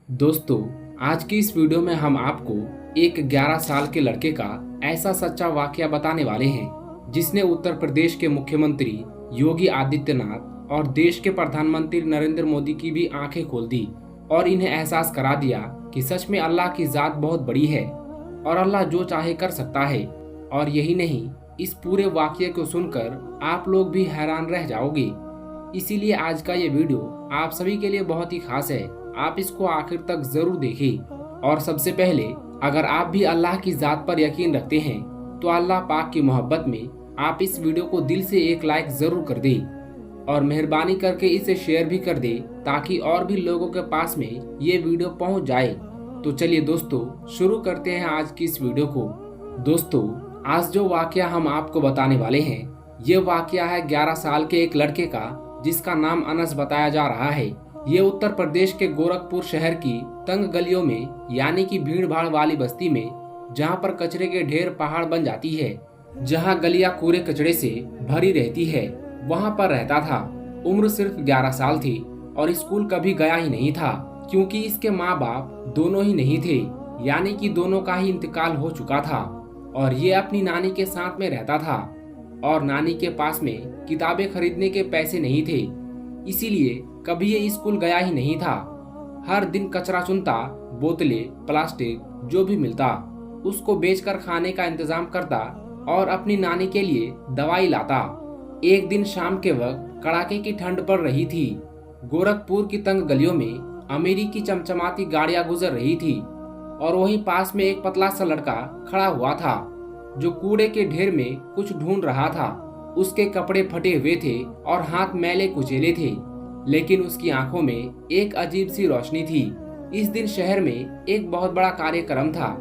दोस्तों, आज की इस वीडियो में हम आपको एक 11 साल के लड़के का ऐसा सच्चा वाकया बताने वाले हैं जिसने उत्तर प्रदेश के मुख्यमंत्री योगी आदित्यनाथ और देश के प्रधानमंत्री नरेंद्र मोदी की भी आंखें खोल दी और इन्हें एहसास करा दिया कि सच में अल्लाह की जात बहुत बड़ी है और अल्लाह जो चाहे कर सकता है। और यही नहीं, इस पूरे वाकये को सुनकर आप लोग भी हैरान रह जाओगे। इसीलिए आज का ये वीडियो आप सभी के लिए बहुत ही खास है। आप इसको आखिर तक जरूर देखें। और सबसे पहले, अगर आप भी अल्लाह की जात पर यकीन रखते हैं तो अल्लाह पाक की मोहब्बत में आप इस वीडियो को दिल से एक लाइक जरूर कर दें और मेहरबानी करके इसे शेयर भी कर दें ताकि और भी लोगों के पास में ये वीडियो पहुंच जाए। तो चलिए दोस्तों, शुरू करते हैं आज की इस वीडियो को। दोस्तों, आज जो वाकया हम आपको बताने वाले हैं, ये वाकया है 11 साल के एक लड़के का जिसका नाम अनस बताया जा रहा है। ये उत्तर प्रदेश के गोरखपुर शहर की तंग गलियों में, यानी कि भीड़ भाड़ वाली बस्ती में, जहाँ पर कचरे के ढेर पहाड़ बन जाती है, जहाँ गलियां कूड़े कचड़े से भरी रहती है, वहाँ पर रहता था। उम्र सिर्फ 11 साल थी और स्कूल कभी गया ही नहीं था क्योंकि इसके माँ बाप दोनों ही नहीं थे, यानी कि दोनों का ही इंतकाल हो चुका था और ये अपनी नानी के साथ में रहता था और नानी के पास में किताबें खरीदने के पैसे नहीं थे, इसीलिए कभी ये स्कूल गया ही नहीं था। हर दिन कचरा चुनता, बोतलें, प्लास्टिक जो भी मिलता उसको बेचकर खाने का इंतजाम करता और अपनी नानी के लिए दवाई लाता। एक दिन शाम के वक्त कड़ाके की ठंड पड़ रही थी। गोरखपुर की तंग गलियों में अमीरी की चमचमाती गाड़ियां गुजर रही थी और वहीं पास में एक पतला सा लड़का खड़ा हुआ था जो कूड़े के ढेर में कुछ ढूंढ रहा था। उसके कपड़े फटे हुए थे और हाथ मैले कुचेले थे, लेकिन उसकी आंखों में एक अजीब सी रोशनी थी। इस दिन शहर में एक बहुत बड़ा कार्यक्रम था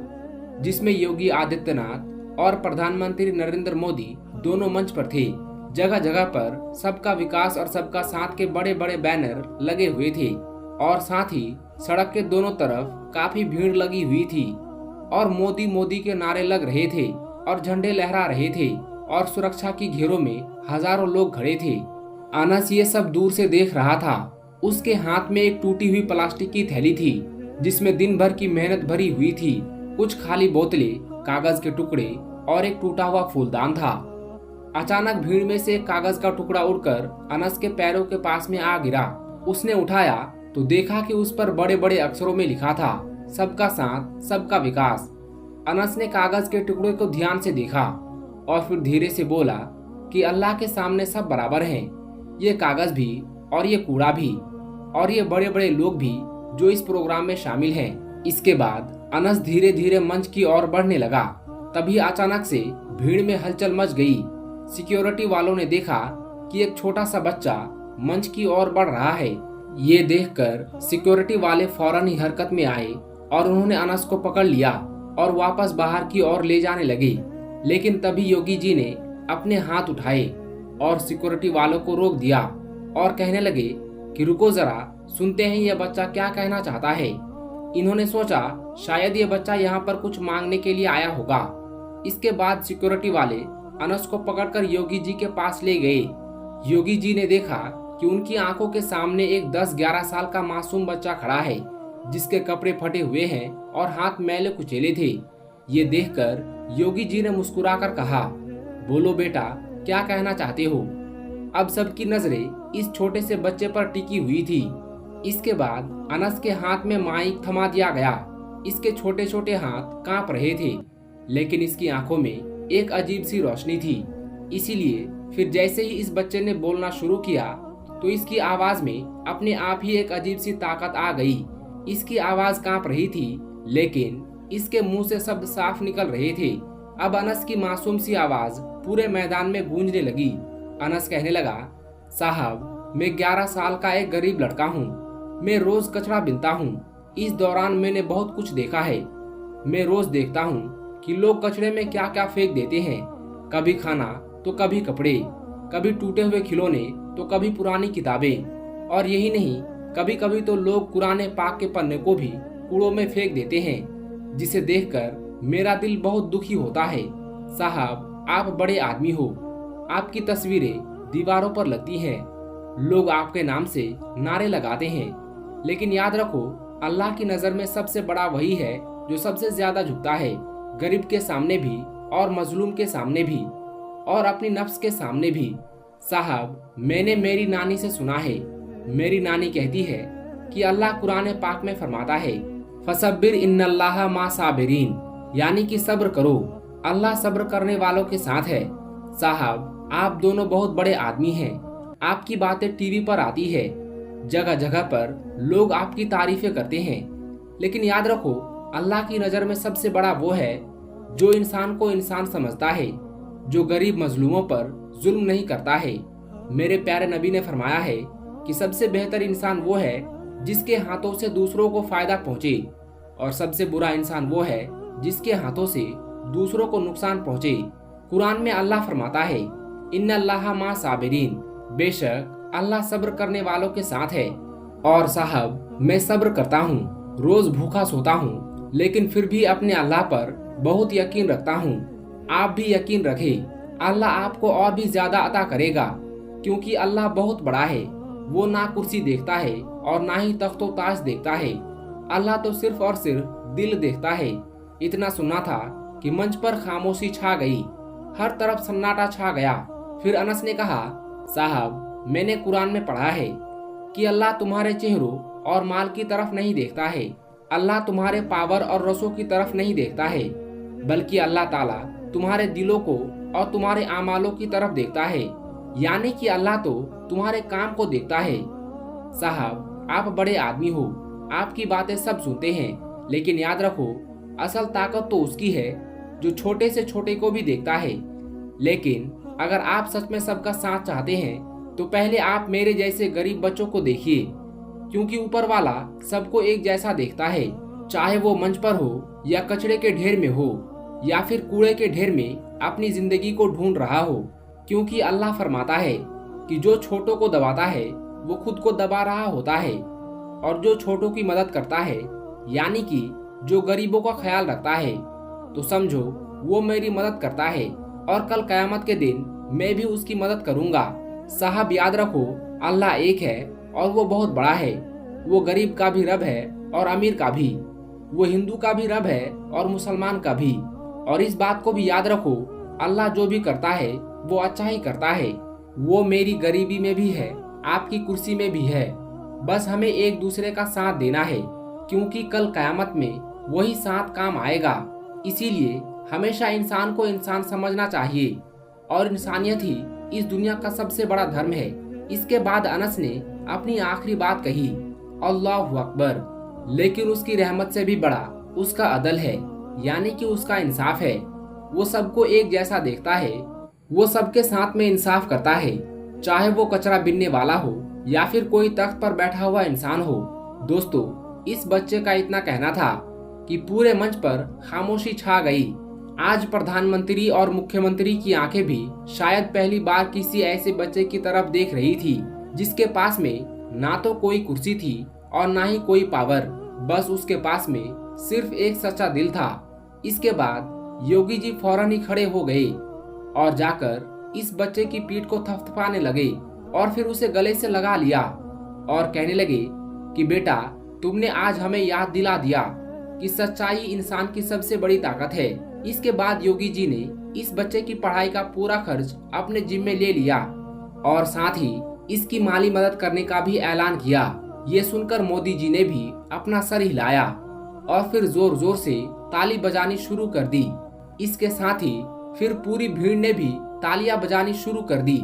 जिसमें योगी आदित्यनाथ और प्रधानमंत्री नरेंद्र मोदी दोनों मंच पर थे। जगह जगह पर सबका विकास और सबका साथ के बड़े बड़े बैनर लगे हुए थे और साथ ही सड़क के दोनों तरफ काफी भीड़ लगी हुई थी और मोदी मोदी के नारे लग रहे थे और झंडे लहरा रहे थे और सुरक्षा की घेरों में हजारों लोग खड़े थे। अनस ये सब दूर से देख रहा था। उसके हाथ में एक टूटी हुई प्लास्टिक की थैली थी जिसमें दिन भर की मेहनत भरी हुई थी। कुछ खाली बोतलें, कागज के टुकड़े और एक टूटा हुआ फूलदान था। अचानक भीड़ में से एक कागज का टुकड़ा उड़कर अनस के पैरों के पास में आ गिरा। उसने उठाया तो देखा कि उस पर बड़े बड़े अक्षरों में लिखा था, सबका साथ सबका विकास। अनस ने कागज के टुकड़े को ध्यान से देखा और फिर धीरे से बोला कि अल्लाह के सामने सब बराबर हैं। ये कागज भी और ये कूड़ा भी और ये बड़े बड़े लोग भी जो इस प्रोग्राम में शामिल हैं। इसके बाद अनस धीरे धीरे मंच की ओर बढ़ने लगा। तभी अचानक से भीड़ में हलचल मच गई। सिक्योरिटी वालों ने देखा कि एक छोटा सा बच्चा मंच की ओर बढ़ रहा है। ये देखकर सिक्योरिटी वाले फौरन ही हरकत में आए और उन्होंने अनस को पकड़ लिया और वापस बाहर की ओर ले जाने लगे। लेकिन तभी योगी जी ने अपने हाथ उठाए और सिक्योरिटी वालों को रोक दिया और कहने लगे कि रुको जरा, सुनते हैं ये बच्चा क्या कहना चाहता है। इन्होंने सोचा शायद ये बच्चा यहाँ पर कुछ मांगने के लिए आया होगा। इसके बाद सिक्योरिटी वाले अनस को पकड़कर योगी जी के पास ले गए। योगी जी ने देखा कि उनकी आंखों के सामने एक 10-11 साल का मासूम बच्चा खड़ा है जिसके कपड़े फटे हुए हैं और हाथ मैले कुचेले थे। ये देखकर योगी जी ने मुस्कुराकर कहा, बोलो बेटा, क्या कहना चाहते हो। अब सबकी नजरें इस छोटे से बच्चे पर टिकी हुई थी। इसके बाद अनस के हाथ में माइक थमा दिया गया। इसके छोटे छोटे हाथ कांप रहे थे, लेकिन इसकी आंखों में एक अजीब सी रोशनी थी। इसीलिए फिर जैसे ही इस बच्चे ने बोलना शुरू किया तो इसकी आवाज में अपने आप ही एक अजीब सी ताकत आ गई। इसकी आवाज कांप रही थी, लेकिन इसके मुंह से शब्द साफ निकल रहे थे। अब अनस की मासूम सी आवाज पूरे मैदान में गूंजने लगी। अनस कहने लगा, साहब, मैं 11 साल का एक गरीब लड़का हूँ। मैं रोज कचरा बीनता हूँ। इस दौरान मैंने बहुत कुछ देखा है। मैं रोज देखता हूँ कि लोग कचरे में क्या क्या फेंक देते हैं, कभी खाना तो कभी कपड़े, कभी टूटे हुए खिलौने तो कभी पुरानी किताबें, और यही नहीं, कभी कभी तो लोग कुरान पाक के पन्ने को भी कूड़ों में फेंक देते हैं, जिसे देखकर मेरा दिल बहुत दुखी होता है। साहब, आप बड़े आदमी हो। आपकी तस्वीरें दीवारों पर लगती हैं, लोग आपके नाम से नारे लगाते हैं, लेकिन याद रखो अल्लाह की नज़र में सबसे बड़ा वही है जो सबसे ज्यादा झुकता है, गरीब के सामने भी और मजलूम के सामने भी और अपनी नफ्स के सामने भी। साहब, मैंने मेरी नानी से सुना है, मेरी नानी कहती है कि अल्लाह कुरान पाक में फरमाता है, फसब्बिर इन्नल्लाह मा साबिरीन, यानी कि सब्र करो, अल्लाह सब्र करने वालों के साथ है। साहब, आप दोनों बहुत बड़े आदमी हैं, आपकी बातें टीवी पर आती है, जगह जगह पर लोग आपकी तारीफें करते हैं, लेकिन याद रखो अल्लाह की नज़र में सबसे बड़ा वो है जो इंसान को इंसान समझता है, जो गरीब मजलूमों पर जुल्म नहीं करता है। मेरे प्यारे नबी ने फरमाया है कि सबसे बेहतर इंसान वो है जिसके हाथों से दूसरों को फायदा पहुंचे, और सबसे बुरा इंसान वो है जिसके हाथों से दूसरों को नुकसान पहुंचे। कुरान में अल्लाह फरमाता है, इन्नल्लाह मा साबिरीन, बेशक अल्लाह सब्र करने वालों के साथ है। और साहब, मैं सब्र करता हूँ, रोज भूखा सोता हूँ, लेकिन फिर भी अपने अल्लाह पर बहुत यकीन रखता हूँ। आप भी यकीन रखें, अल्लाह आपको और भी ज्यादा अता करेगा, क्योंकि अल्लाह बहुत बड़ा है। वो ना कुर्सी देखता है और ना ही तख्तो ताज देखता है, अल्लाह तो सिर्फ और सिर्फ दिल देखता है। इतना सुना था कि मंच पर खामोशी छा गई, हर तरफ सन्नाटा छा गया। फिर अनस ने कहा, साहब, मैंने कुरान में पढ़ा है कि अल्लाह तुम्हारे चेहरों और माल की तरफ नहीं देखता है, अल्लाह तुम्हारे पावर और रसों की तरफ नहीं देखता है, बल्कि अल्लाह ताला तुम्हारे दिलों को और तुम्हारे आमालों की तरफ देखता है, यानी कि अल्लाह तो तुम्हारे काम को देखता है। साहब, आप बड़े आदमी हो, आपकी बातें सब सुनते हैं, लेकिन याद रखो असल ताकत तो उसकी है जो छोटे से छोटे को भी देखता है। लेकिन अगर आप सच में सबका साथ चाहते हैं तो पहले आप मेरे जैसे गरीब बच्चों को देखिए, क्योंकि ऊपर वाला सबको एक जैसा देखता है, चाहे वो मंच पर हो या कचरे के ढेर में हो या फिर कूड़े के ढेर में अपनी जिंदगी को ढूंढ रहा हो। क्योंकि अल्लाह फरमाता है कि जो छोटों को दबाता है वो खुद को दबा रहा होता है, और जो छोटों की मदद करता है, यानी कि जो गरीबों का ख्याल रखता है, तो समझो वो मेरी मदद करता है, और कल कयामत के दिन मैं भी उसकी मदद करूंगा। साहब, याद रखो अल्लाह एक है और वो बहुत बड़ा है। वो गरीब का भी रब है और अमीर का भी, वो हिंदू का भी रब है और मुसलमान का भी। और इस बात को भी याद रखो, अल्लाह जो भी करता है वो अच्छा ही करता है। वो मेरी गरीबी में भी है, आपकी कुर्सी में भी है, बस हमें एक दूसरे का साथ देना है, क्योंकि कल कयामत में वही साथ काम आएगा। इसीलिए हमेशा इंसान को इंसान समझना चाहिए, और इंसानियत ही इस दुनिया का सबसे बड़ा धर्म है। इसके बाद अनस ने अपनी आखिरी बात कही, अल्लाहु अकबर। लेकिन उसकी रहमत से भी बड़ा उसका अदल है, यानी कि उसका इंसाफ है। वो सबको एक जैसा देखता है, वो सबके साथ में इंसाफ करता है, चाहे वो कचरा बिनने वाला हो या फिर कोई तख्त पर बैठा हुआ इंसान हो। दोस्तों, इस बच्चे का इतना कहना था कि पूरे मंच पर खामोशी छा गई। आज प्रधानमंत्री और मुख्यमंत्री की आंखें भी शायद पहली बार किसी ऐसे बच्चे की तरफ देख रही थी जिसके पास में ना तो कोई कुर्सी थी और ना ही कोई पावर, बस उसके पास में सिर्फ एक सच्चा दिल था। इसके बाद योगी जी फौरन ही खड़े हो गए और जाकर इस बच्चे की पीठ को थपथपाने लगे और फिर उसे गले से लगा लिया और कहने लगे कि बेटा, तुमने आज हमें याद दिला दिया कि सच्चाई इंसान की सबसे बड़ी ताकत है। इसके बाद योगी जी ने इस बच्चे की पढ़ाई का पूरा खर्च अपने जिम्मे ले लिया और साथ ही इसकी माली मदद करने का भी ऐलान किया। ये सुनकर मोदी जी ने भी अपना सर हिलाया और फिर जोर जोर से ताली बजानी शुरू कर दी। इसके साथ ही फिर पूरी भीड़ ने भी तालियां बजानी शुरू कर दी।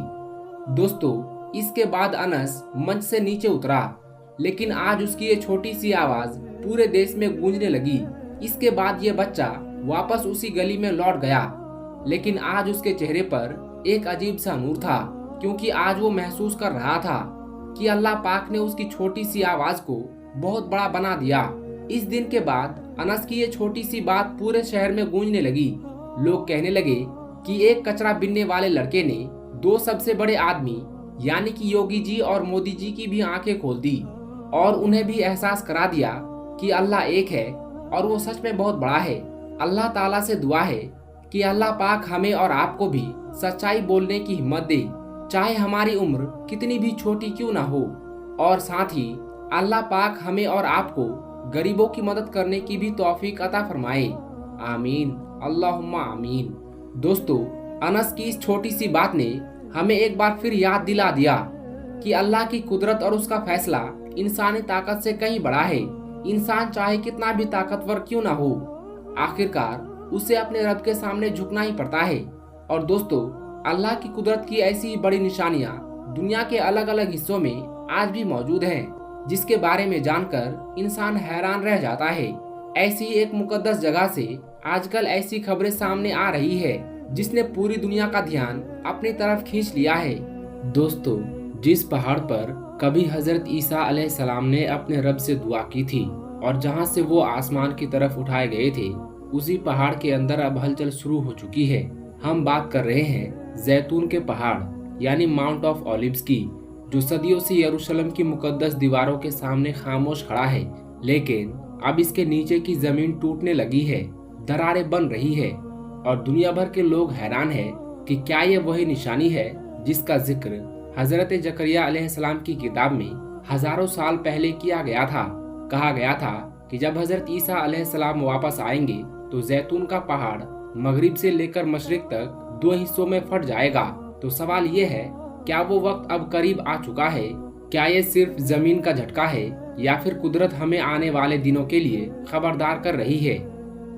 दोस्तों, इसके बाद अनस मंच से नीचे उतरा, लेकिन आज उसकी ये छोटी सी आवाज पूरे देश में गूंजने लगी। इसके बाद ये बच्चा वापस उसी गली में लौट गया, लेकिन आज उसके चेहरे पर एक अजीब सा नूर था, क्योंकि आज वो महसूस कर रहा था कि अल्लाह पाक ने उसकी छोटी सी आवाज को बहुत बड़ा बना दिया। इस दिन के बाद अनस की ये छोटी सी बात पूरे शहर में गूंजने लगी। लोग कहने लगे कि एक कचरा बिनने वाले लड़के ने दो सबसे बड़े आदमी यानी कि योगी जी और मोदी जी की भी आंखें खोल दी और उन्हें भी एहसास करा दिया कि अल्लाह एक है और वो सच में बहुत बड़ा है। अल्लाह ताला से दुआ है कि अल्लाह पाक हमें और आपको भी सच्चाई बोलने की हिम्मत दे, चाहे हमारी उम्र कितनी भी छोटी क्यों ना हो। और साथ ही अल्लाह पाक हमें और आपको गरीबों की मदद करने की भी तौफीक अता फरमाए। आमीन, अल्लाहुम्मा आमीन। दोस्तों, अनस की इस छोटी सी बात ने हमें एक बार फिर याद दिला दिया कि अल्लाह की कुदरत और उसका फैसला इंसानी ताकत से कहीं बड़ा है। इंसान चाहे कितना भी ताकतवर क्यों ना हो, आखिरकार उसे अपने रब के सामने झुकना ही पड़ता है। और दोस्तों, अल्लाह की कुदरत की ऐसी बड़ी निशानियां दुनिया के अलग अलग हिस्सों में आज भी मौजूद हैं, जिसके बारे में जानकर इंसान हैरान रह जाता है। ऐसी एक मुकद्दस जगह से आजकल ऐसी खबरें सामने आ रही है जिसने पूरी दुनिया का ध्यान अपनी तरफ खींच लिया है। दोस्तों, जिस पहाड़ पर कभी हजरत ईसा अलैहिस्सलाम ने अपने रब से दुआ की थी और जहां से वो आसमान की तरफ उठाए गए थे, उसी पहाड़ के अंदर अब हलचल शुरू हो चुकी है। हम बात कर रहे हैं जैतून के पहाड़ यानी माउंट ऑफ ऑलिव्स की, जो सदियों से यरूशलेम की मुकद्दस दीवारों के सामने खामोश खड़ा है। लेकिन अब इसके नीचे की जमीन टूटने लगी है, दरारें बन रही है और दुनिया भर के लोग हैरान हैं कि क्या ये वही निशानी है जिसका जिक्र हजरत जकरिया अलैहिस्सलाम की किताब में हजारों साल पहले किया गया था। कहा गया था कि जब हजरत ईसा अलैहिस्सलाम वापस आएंगे तो जैतून का पहाड़ मगरिब से लेकर मशरिक तक 2 हिस्सों में फट जाएगा। तो सवाल ये है, क्या वो वक्त अब करीब आ चुका है? क्या ये सिर्फ जमीन का झटका है या फिर कुदरत हमें आने वाले दिनों के लिए खबरदार कर रही है?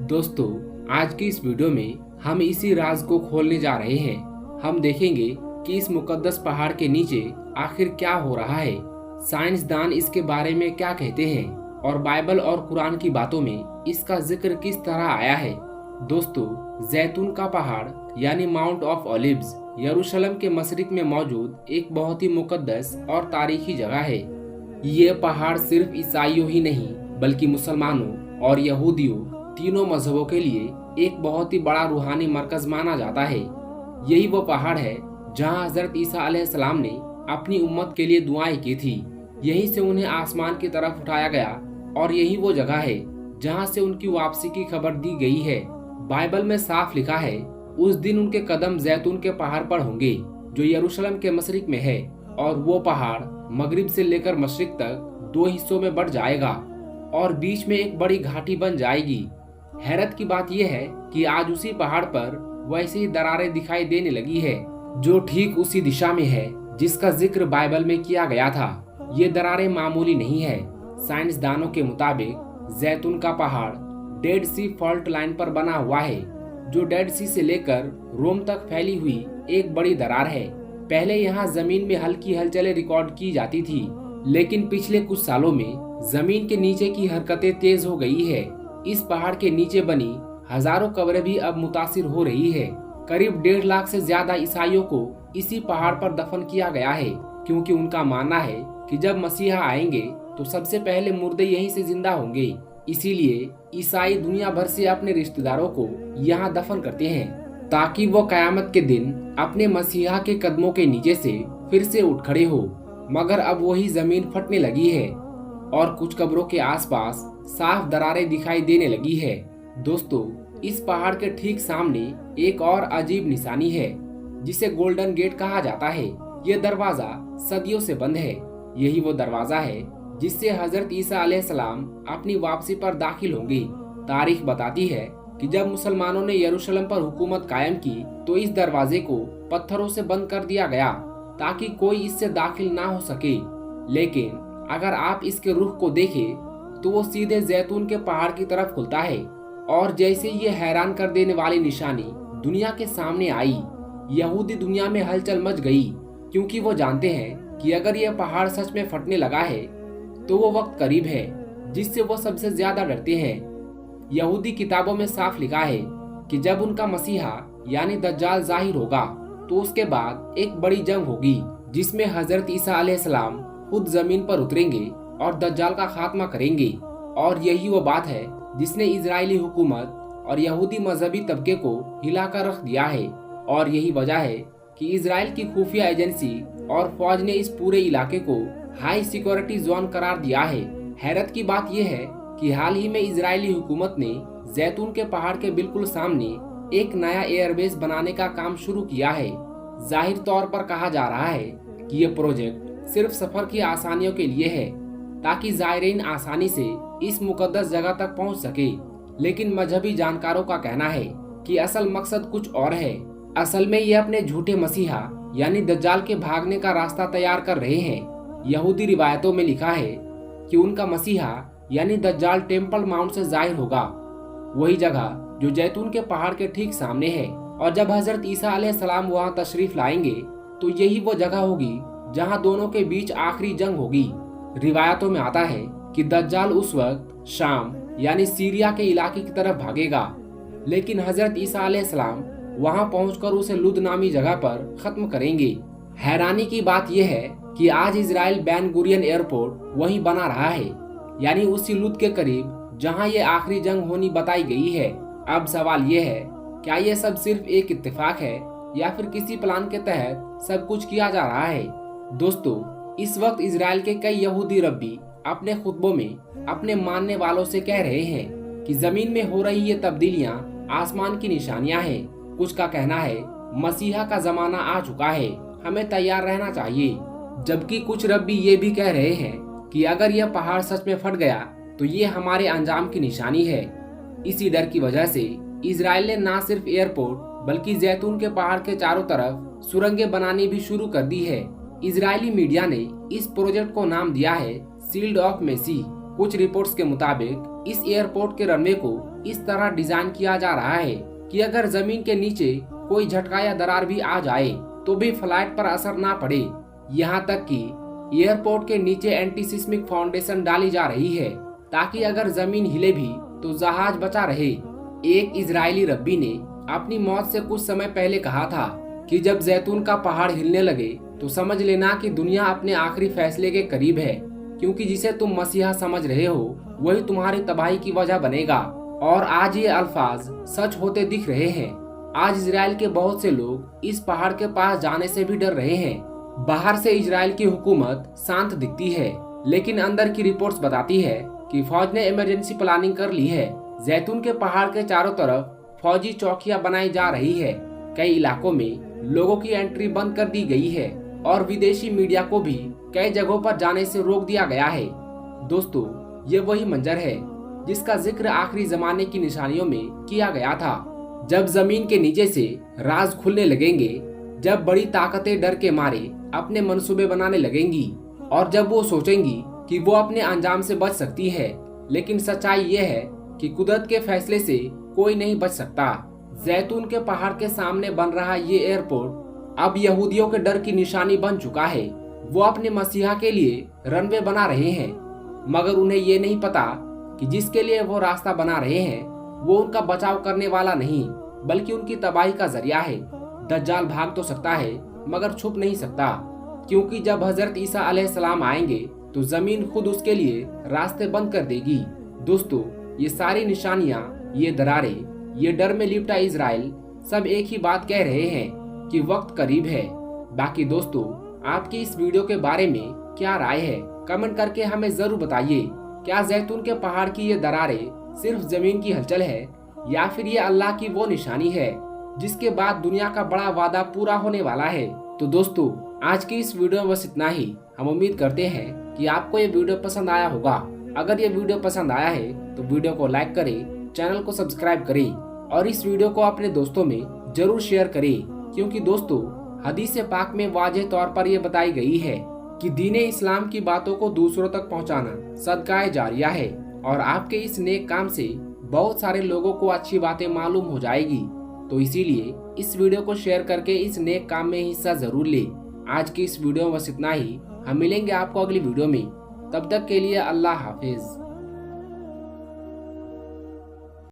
दोस्तों, आज की इस वीडियो में हम इसी राज को खोलने जा रहे हैं। हम देखेंगे कि इस मुकद्दस पहाड़ के नीचे आखिर क्या हो रहा है, साइंसदान इसके बारे में क्या कहते हैं और बाइबल और कुरान की बातों में इसका जिक्र किस तरह आया है। दोस्तों, जैतून का पहाड़ यानी माउंट ऑफ ऑलिव्स यरूशलेम के मशरिक में मौजूद एक बहुत ही मुकद्दस और तारीखी जगह है। ये पहाड़ सिर्फ ईसाइयों ही नहीं बल्कि मुसलमानों और यहूदियों तीनों मजहबों के लिए एक बहुत ही बड़ा रूहानी मरकज माना जाता है। यही वो पहाड़ है जहां हजरत ईसा अलैहिस्सलाम ने अपनी उम्मत के लिए दुआएं की थी। यहीं से उन्हें आसमान की तरफ उठाया गया और यही वो जगह है जहां से उनकी वापसी की खबर दी गई है। बाइबल में साफ लिखा है, उस दिन उनके कदम जैतून के पहाड़ पर होंगे जो यरूशलेम के मशरिक में है, और वो पहाड़ मगरिब से लेकर मशरिक तक 2 हिस्सों में बढ़ जाएगा और बीच में एक बड़ी घाटी बन जाएगी। हैरत की बात यह है कि आज उसी पहाड़ पर वैसे ही दरारें दिखाई देने लगी है जो ठीक उसी दिशा में है जिसका जिक्र बाइबल में किया गया था। ये दरारें मामूली नहीं है। साइंसदानों के मुताबिक जैतून का पहाड़ डेड सी फॉल्ट लाइन पर बना हुआ है, जो डेड सी से लेकर रोम तक फैली हुई एक बड़ी दरार है। पहले यहाँ जमीन में हल्की हलचलें रिकॉर्ड की जाती थी, लेकिन पिछले कुछ सालों में जमीन के नीचे की हरकतें तेज हो गई है। इस पहाड़ के नीचे बनी हजारों कब्रें भी अब मुतासिर हो रही है। करीब 1.5 लाख से ज्यादा ईसाइयों को इसी पहाड़ पर दफन किया गया है, क्योंकि उनका मानना है कि जब मसीहा आएंगे तो सबसे पहले मुर्दे यहीं से जिंदा होंगे। इसीलिए ईसाई दुनिया भर से अपने रिश्तेदारों को यहाँ दफन करते हैं ताकि वो कयामत के दिन अपने मसीहा के कदमों के नीचे से फिर से उठ खड़े हो। मगर अब वही जमीन फटने लगी है और कुछ कब्रों के आसपास साफ दरारें दिखाई देने लगी है। दोस्तों, इस पहाड़ के ठीक सामने एक और अजीब निशानी है जिसे गोल्डन गेट कहा जाता है। ये दरवाजा सदियों से बंद है। यही वो दरवाजा है जिससे हजरत ईसा अलैहिस्सलाम अपनी वापसी पर दाखिल होंगे। तारीख बताती है कि जब मुसलमानों ने यरूशलेम पर हुकूमत कायम की तो इस दरवाजे को पत्थरों से बंद कर दिया गया ताकि कोई इससे दाखिल ना हो सके। लेकिन अगर आप इसके रुख को देखें तो वो सीधे जैतून के पहाड़ की तरफ खुलता है। और जैसे ये हैरान कर देने वाली निशानी दुनिया के सामने आई, यहूदी दुनिया में हलचल मच गई, क्योंकि वो जानते हैं कि अगर यह पहाड़ सच में फटने लगा है तो वो वक्त करीब है जिससे वो सबसे ज्यादा डरते हैं। यहूदी किताबों में साफ लिखा है कि जब उनका मसीहा यानी दज्जाल जाहिर होगा तो उसके बाद एक बड़ी जंग होगी जिसमें हजरत ईसा अलैहिस्सलाम खुद जमीन पर उतरेंगे और दज्जाल का खात्मा करेंगे। और यही वो बात है जिसने इजरायली हुकूमत और यहूदी मजहबी तबके को हिलाकर रख दिया है। और यही वजह है कि इजराइल की खुफिया एजेंसी और फौज ने इस पूरे इलाके को हाई सिक्योरिटी जोन करार दिया है। हैरत की बात यह है कि हाल ही में इजरायली हुकूमत ने जैतून के पहाड़ के बिल्कुल सामने एक नया एयरबेस बनाने का काम शुरू किया है। जाहिर तौर पर कहा जा रहा है कि यह प्रोजेक्ट सिर्फ सफर की आसानियों के लिए है ताकि ज़ायरीन आसानी से इस मुकद्दस जगह तक पहुंच सके। लेकिन मजहबी जानकारों का कहना है कि असल मकसद कुछ और है। असल में ये अपने झूठे मसीहा यानी दज्जाल के भागने का रास्ता तैयार कर रहे हैं। यहूदी रिवायतों में लिखा है कि उनका मसीहा यानी दज्जाल टेम्पल माउंट से जाहिर होगा, वही जगह जो जैतून के पहाड़ के ठीक सामने है। और जब हजरत ईसा अलैहिस्सलाम वहां तशरीफ लाएंगे तो यही वो जगह होगी जहां दोनों के बीच आखिरी जंग होगी। रिवायतों में आता है कि दज्जाल उस वक्त शाम यानी सीरिया के इलाके की तरफ भागेगा, लेकिन हजरत ईसा अलैहिस्सलाम वहां पहुंचकर उसे लुद नामी जगह पर खत्म करेंगे। हैरानी की बात यह है कि आज इजराइल बेन गुरियन एयरपोर्ट वहीं बना रहा है, यानी उसी लुद के करीब जहां ये आखिरी जंग होनी बताई गई है। अब सवाल ये है, क्या ये सब सिर्फ एक इत्तेफाक है या फिर किसी प्लान के तहत सब कुछ किया जा रहा है? दोस्तों, इस वक्त इजराइल के कई यहूदी रब्बी अपने खुतबों में अपने मानने वालों से कह रहे हैं कि जमीन में हो रही ये तब्दीलियां आसमान की निशानियां हैं। कुछ का कहना है मसीहा का जमाना आ चुका है, हमें तैयार रहना चाहिए। जबकि कुछ रब्बी ये भी कह रहे हैं कि अगर यह पहाड़ सच में फट गया तो ये हमारे अंजाम की निशानी है। इसी डर की वजह से इजराइल ने न सिर्फ एयरपोर्ट बल्कि जैतून के पहाड़ के चारों तरफ सुरंगें बनानी भी शुरू कर दी है। इजरायली मीडिया ने इस प्रोजेक्ट को नाम दिया है शील्ड ऑफ मेसी। कुछ रिपोर्ट्स के मुताबिक इस एयरपोर्ट के रनवे को इस तरह डिजाइन किया जा रहा है कि अगर जमीन के नीचे कोई झटका या दरार भी आ जाए तो भी फ्लाइट पर असर ना पड़े। यहाँ तक कि एयरपोर्ट के नीचे एंटी सिस्मिक फाउंडेशन डाली जा रही है ताकि अगर जमीन हिले भी तो जहाज बचा रहे। एक इजरायली रब्बी ने अपनी मौत से कुछ समय पहले कहा था कि जब जैतून का पहाड़ हिलने लगे तो समझ लेना कि दुनिया अपने आखिरी फैसले के करीब है, क्योंकि जिसे तुम मसीहा समझ रहे हो वही तुम्हारी तबाही की वजह बनेगा। और आज ये अल्फाज सच होते दिख रहे हैं। आज इजराइल के बहुत से लोग इस पहाड़ के पास जाने से भी डर रहे हैं। बाहर से इजराइल की हुकूमत शांत दिखती है, लेकिन अंदर की रिपोर्ट्स बताती है कि फौज ने इमरजेंसी प्लानिंग कर ली है। जैतून के पहाड़ के चारों तरफ फौजी चौकियां बनाई जा रही है। कई इलाकों में लोगों की एंट्री बंद कर दी गई है और विदेशी मीडिया को भी कई जगहों पर जाने से रोक दिया गया है। दोस्तों, ये वही मंजर है जिसका जिक्र आखिरी जमाने की निशानियों में किया गया था। जब जमीन के नीचे से राज खुलने लगेंगे, जब बड़ी ताकतें डर के मारे अपने मंसूबे बनाने लगेंगी और जब वो सोचेंगी कि वो अपने अंजाम से बच सकती है, लेकिन सच्चाई ये है कि कुदरत के फैसले से कोई नहीं बच सकता। जैतून के पहाड़ के सामने बन रहा ये एयरपोर्ट अब यहूदियों के डर की निशानी बन चुका है। वो अपने मसीहा के लिए रनवे बना रहे हैं, मगर उन्हें ये नहीं पता कि जिसके लिए वो रास्ता बना रहे हैं वो उनका बचाव करने वाला नहीं बल्कि उनकी तबाही का जरिया है। दज्जाल भाग तो सकता है मगर छुप नहीं सकता, क्योंकि जब हजरत ईसा अलैहिस्सलाम आएंगे तो जमीन खुद उसके लिए रास्ते बंद कर देगी। दोस्तों, ये सारी निशानियां, ये दरारें, ये डर में लिपटा इजराइल सब एक ही बात कह रहे हैं कि वक्त करीब है। बाकी दोस्तों, आपकी इस वीडियो के बारे में क्या राय है? कमेंट करके हमें जरूर बताइए। क्या जैतून के पहाड़ की ये दरारें सिर्फ जमीन की हलचल है या फिर ये अल्लाह की वो निशानी है जिसके बाद दुनिया का बड़ा वादा पूरा होने वाला है? तो दोस्तों, आज की इस वीडियो में बस इतना ही। हम उम्मीद करते हैं कि आपको ये वीडियो पसंद आया होगा। अगर ये वीडियो पसंद आया है तो वीडियो को लाइक करें, चैनल को सब्सक्राइब करें और इस वीडियो को अपने दोस्तों में जरूर शेयर करें, क्योंकि दोस्तों, हदीस पाक में वाज़ेह तौर पर यह बताई गई है कि दीन इस्लाम की बातों को दूसरों तक पहुंचाना सदकाए जारिया है और आपके इस नेक काम से बहुत सारे लोगों को अच्छी बातें मालूम हो जाएगी। तो इसीलिए इस वीडियो को शेयर करके इस नेक काम में हिस्सा जरूर ले। आज की इस वीडियो में बस इतना ही। हम मिलेंगे आपको अगली वीडियो में। तब तक के लिए अल्लाह हाफिज।